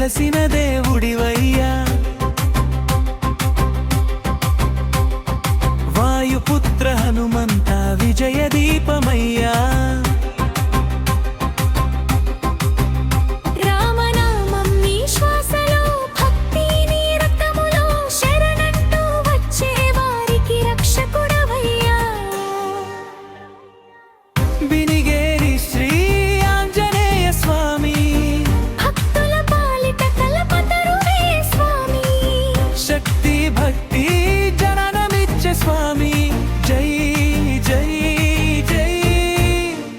వెలసిన దేవుడివయ్యా, వాయుపుత్ర హనుమంత విజయ దీపమయ్యా. బినిగేరి శ్రీ ఆంజనేయ స్వామి, భక్తుల పాలిట కల్పతరువే స్వామి, శక్తి భక్తి జననమిచ్చే స్వామి. జై జై జై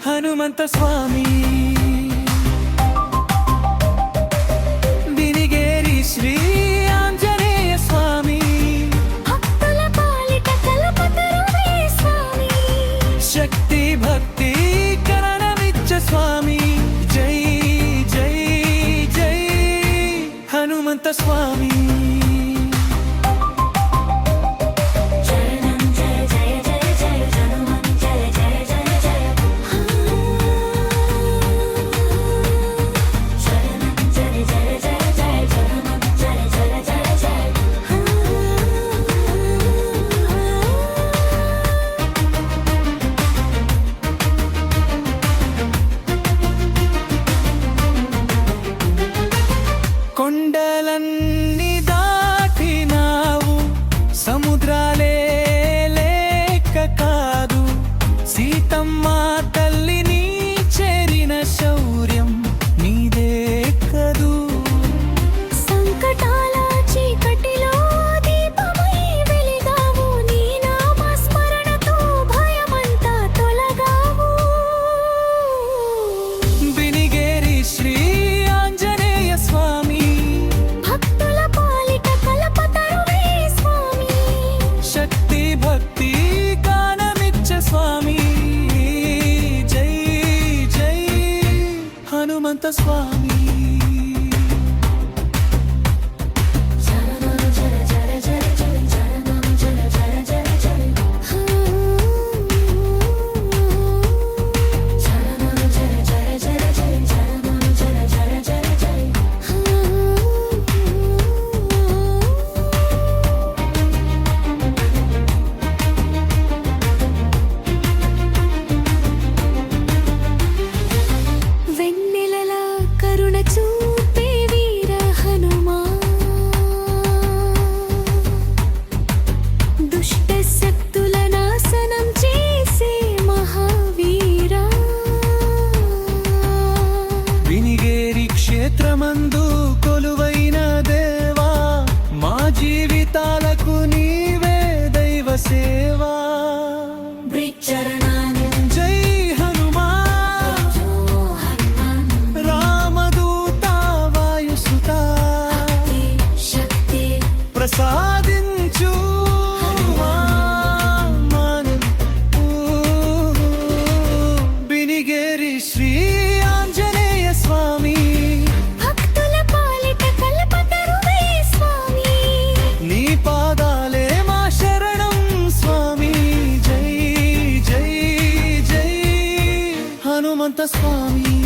హనుమంత స్వామి. బినిగేరి శ్రీ ఆంజనేయ స్వామి, భక్తుల పాలిట కల్పతరువే స్వామి, శక్తి భక్తి స్వామి. జై జై జై హనుమంత స్వామి. శరణం జయ జయ జయ జయ హనుమన్ జయ జయ జయ జయ. శరణం జయ జయ జయ జయ హనుమన్ జయ జయ జయ జయ. కొండలన్నీ దాటినావు, సముద్రాలే లేక కాదు, సీతమ్మ తల్లిని చేరిన శౌర్యం నీదే కదూ. సంకటాల చీకటిలో దీపమై వెలిగావు, నీ నామ స్మరణతో భయమంతా తొలగావు. బినిగేరి శ్రీ ఆంజనేయ స్వామి, భక్తుల పాలిట కల్పతరువే స్వామి, శక్తి భక్తి గానమిచ్చే స్వామి. జై జై హనుమంత స్వామి. శరణం జయ జయ జయ జయ శరణం జయ జయ జయ జయ. శరణం జయ జయ జయ జయ శరణం జయ జయ జయ జయ. వెన్నెలలా కరుణ చూపే వీర హనుమా, దుష్ట శక్తుల నాశనం చేసే మహావీరా. బినిగేరి క్షేత్రమందు కొలువైన దేవా, మా జీవితాలకు నీవే దైవ సేవా. చరణాన్ని జై హనుమా, రామదూత వాయుసుత, శక్తి ప్రసాదించు బినిగేరి శ్రీ ఆంజనేయ స్వామి, భక్తుల పాలిట కల్పతరువే స్వామి, నీ పాదాలే మా శరణం స్వామి. జై జై జై హనుమంత స్వామి.